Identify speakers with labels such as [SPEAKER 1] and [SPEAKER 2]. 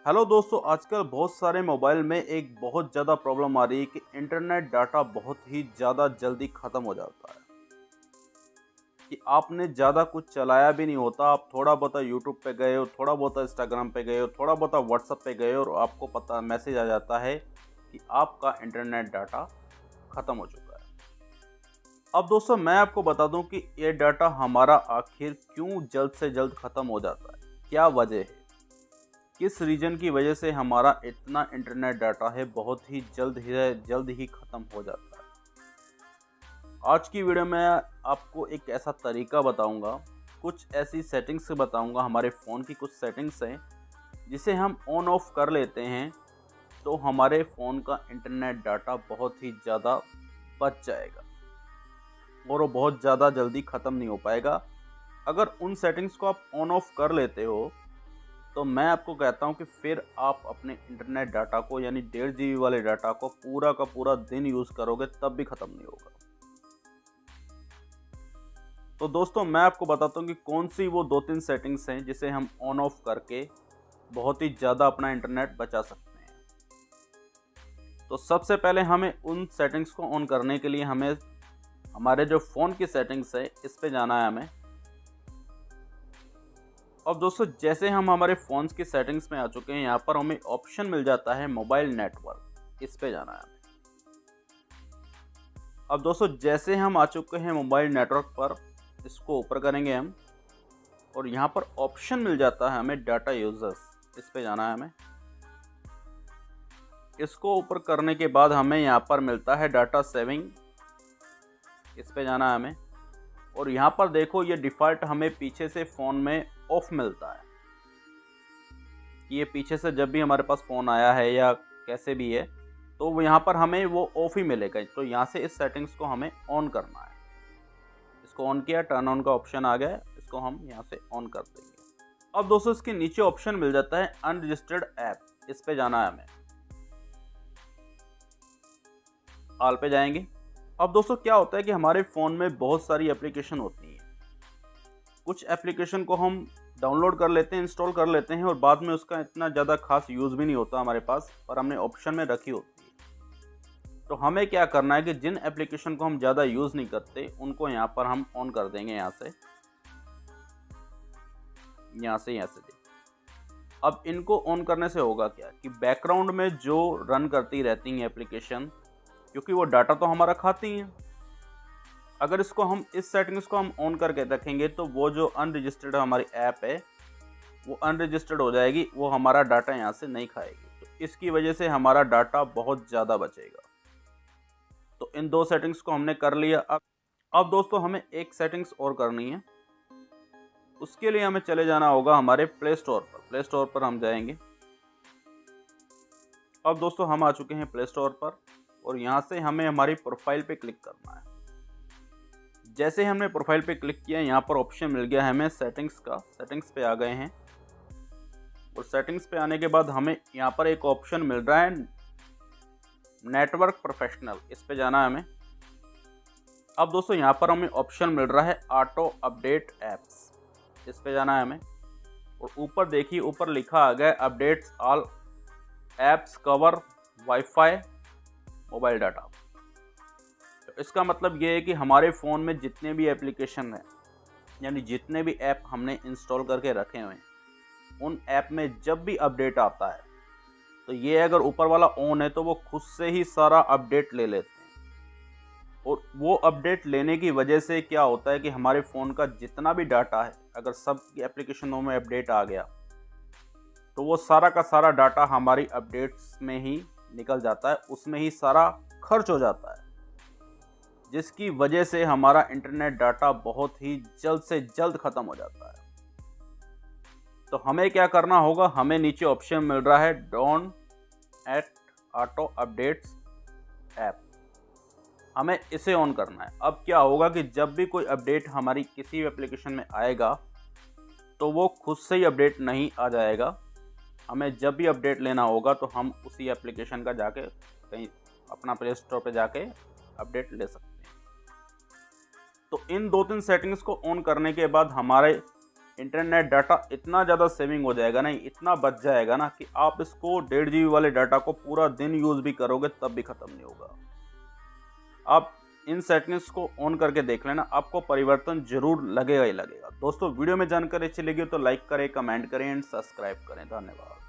[SPEAKER 1] Hello दोस्तों, आजकल बहुत सारे मोबाइल में एक बहुत ज़्यादा प्रॉब्लम आ रही है कि इंटरनेट डाटा बहुत ही ज़्यादा जल्दी ख़त्म हो जाता है। कि आपने ज़्यादा कुछ चलाया भी नहीं होता, आप थोड़ा बहुत यूट्यूब पे गए हो, थोड़ा बहुत इंस्टाग्राम पे गए हो, थोड़ा बहुत व्हाट्सएप पे गए हो और आपको पता मैसेज आ जाता है कि आपका इंटरनेट डाटा ख़त्म हो चुका है। अब दोस्तों मैं आपको बता दूं कि ये डाटा हमारा आखिर क्यों जल्द से जल्द ख़त्म हो जाता है, क्या वजह है, किस रीजन की वजह से हमारा इतना इंटरनेट डाटा है बहुत ही जल्द ही ख़त्म हो जाता है। आज की वीडियो में आपको एक ऐसा तरीका बताऊंगा, कुछ ऐसी सेटिंग्स बताऊंगा, हमारे फ़ोन की कुछ सेटिंग्स हैं जिसे हम ऑन ऑफ कर लेते हैं तो हमारे फ़ोन का इंटरनेट डाटा बहुत ही ज़्यादा बच जाएगा और वो बहुत ज़्यादा जल्दी ख़त्म नहीं हो पाएगा। अगर उन सेटिंग्स को आप ऑन ऑफ कर लेते हो तो मैं आपको कहता हूं कि फिर आप अपने इंटरनेट डाटा को यानी 1.5 GB वाले डाटा को पूरा का पूरा दिन यूज़ करोगे तब भी ख़त्म नहीं होगा। तो दोस्तों मैं आपको बताता हूं कि कौन सी वो 2-3 सेटिंग्स हैं जिसे हम ऑन ऑफ करके बहुत ही ज़्यादा अपना इंटरनेट बचा सकते हैं। तो सबसे पहले हमें उन सेटिंग्स को ऑन करने के लिए हमें हमारे जो फ़ोन की सेटिंग्स है इस पे जाना है हमें। अब दोस्तों जैसे हम हमारे फ़ोन्स की सेटिंग्स में आ चुके हैं, यहाँ पर हमें ऑप्शन मिल जाता है मोबाइल नेटवर्क, इस पे जाना है हमें। अब दोस्तों जैसे हम आ चुके हैं मोबाइल नेटवर्क पर, इसको ऊपर करेंगे हम और यहाँ पर ऑप्शन मिल जाता है हमें डाटा यूजर्स, इस पे जाना है हमें। इसको ऊपर करने के बाद हमें यहाँ पर मिलता है डाटा सेविंग, इस पे जाना है हमें। और यहाँ पर देखो ये डिफ़ॉल्ट हमें पीछे से फ़ोन में ऑफ मिलता है कि ये पीछे से जब भी हमारे पास फ़ोन आया है या कैसे भी है तो वो यहाँ पर हमें वो ऑफ ही मिलेगा। तो यहाँ से इस सेटिंग्स को हमें ऑन करना है। इसको ऑन किया, टर्न ऑन का ऑप्शन आ गया, इसको हम यहाँ से ऑन कर देंगे। अब दोस्तों इसके नीचे ऑप्शन मिल जाता है अनरजिस्टर्ड ऐप, इस पे जाना है हमें। ऑल पे जाएंगे। अब दोस्तों क्या होता है कि हमारे फ़ोन में बहुत सारी एप्लीकेशन होती हैं। कुछ एप्लीकेशन को हम डाउनलोड कर लेते हैं, इंस्टॉल कर लेते हैं और बाद में उसका इतना ज़्यादा खास यूज़ भी नहीं होता हमारे पास, पर हमने ऑप्शन में रखी होती है। तो हमें क्या करना है कि जिन एप्लीकेशन को हम ज़्यादा यूज़ नहीं करते उनको यहाँ पर हम ऑन कर देंगे। यहाँ से देखिए। अब इनको ऑन करने से होगा क्या कि बैकग्राउंड में जो रन करती रहती हैं एप्लीकेशन, क्योंकि वो डाटा तो हमारा खाती हैं, अगर इसको हम इस सेटिंग्स को हम ऑन करके रखेंगे तो वो जो अनरजिस्टर्ड हमारी ऐप है वो अनरजिस्टर्ड हो जाएगी, वो हमारा डाटा यहाँ से नहीं खाएगी। तो इसकी वजह से हमारा डाटा बहुत ज़्यादा बचेगा। तो इन दो सेटिंग्स को हमने कर लिया। अब दोस्तों हमें एक सेटिंग्स और करनी है। उसके लिए हमें चले जाना होगा हमारे प्ले स्टोर पर। प्ले स्टोर पर हम जाएंगे। अब दोस्तों हम आ चुके हैं प्ले स्टोर पर और यहाँ से हमें हमारी प्रोफाइल पे क्लिक करना है। जैसे हमने प्रोफाइल पे क्लिक किया, यहाँ पर ऑप्शन मिल गया है हमें सेटिंग्स का। सेटिंग्स पे आ गए हैं और सेटिंग्स पे आने के बाद हमें यहाँ पर एक ऑप्शन मिल रहा है नेटवर्क प्रोफेशनल, इस पे जाना है हमें। अब दोस्तों यहाँ पर हमें ऑप्शन मिल रहा है ऑटो अपडेट एप्स, इस पे जाना है हमें। और ऊपर देखिए, ऊपर लिखा आ गया updates all apps cover wifi mobile data. तो इसका मतलब ये है कि हमारे फ़ोन में जितने भी एप्लीकेशन हैं यानी जितने भी ऐप हमने इंस्टॉल करके रखे हुए हैं, उन ऐप में जब भी अपडेट आता है तो ये अगर ऊपर वाला ऑन है तो वो खुद से ही सारा अपडेट ले लेते हैं। और वो अपडेट लेने की वजह से क्या होता है कि हमारे फ़ोन का जितना भी डाटा है, अगर सब एप्लीकेशनों में अपडेट आ गया तो वो सारा का सारा डाटा हमारी अपडेट्स में ही निकल जाता है, उसमें ही सारा खर्च हो जाता है, जिसकी वजह से हमारा इंटरनेट डाटा बहुत ही जल्द से जल्द ख़त्म हो जाता है। तो हमें क्या करना होगा, हमें नीचे ऑप्शन मिल रहा है don't at auto updates app, हमें इसे ऑन करना है। अब क्या होगा कि जब भी कोई अपडेट हमारी किसी भी एप्लीकेशन में आएगा तो वो खुद से ही अपडेट नहीं आ जाएगा। हमें जब भी अपडेट लेना होगा तो हम उसी एप्लीकेशन का जाके कहीं अपना प्ले स्टोर पे जाके अपडेट ले सकते हैं। तो इन 2-3 सेटिंग्स को ऑन करने के बाद हमारे इंटरनेट डाटा इतना ज़्यादा सेविंग हो जाएगा ना, इतना बच जाएगा ना कि आप इसको 1.5 GB वाले डाटा को पूरा दिन यूज़ भी करोगे तब भी ख़त्म नहीं होगा। आप इन सेटिंग्स को ऑन करके देख लेना, आपको परिवर्तन जरूर लगेगा ही लगेगा। दोस्तों वीडियो में जानकारी अच्छी लगी तो लाइक करें, कमेंट करें एंड सब्सक्राइब करें। धन्यवाद।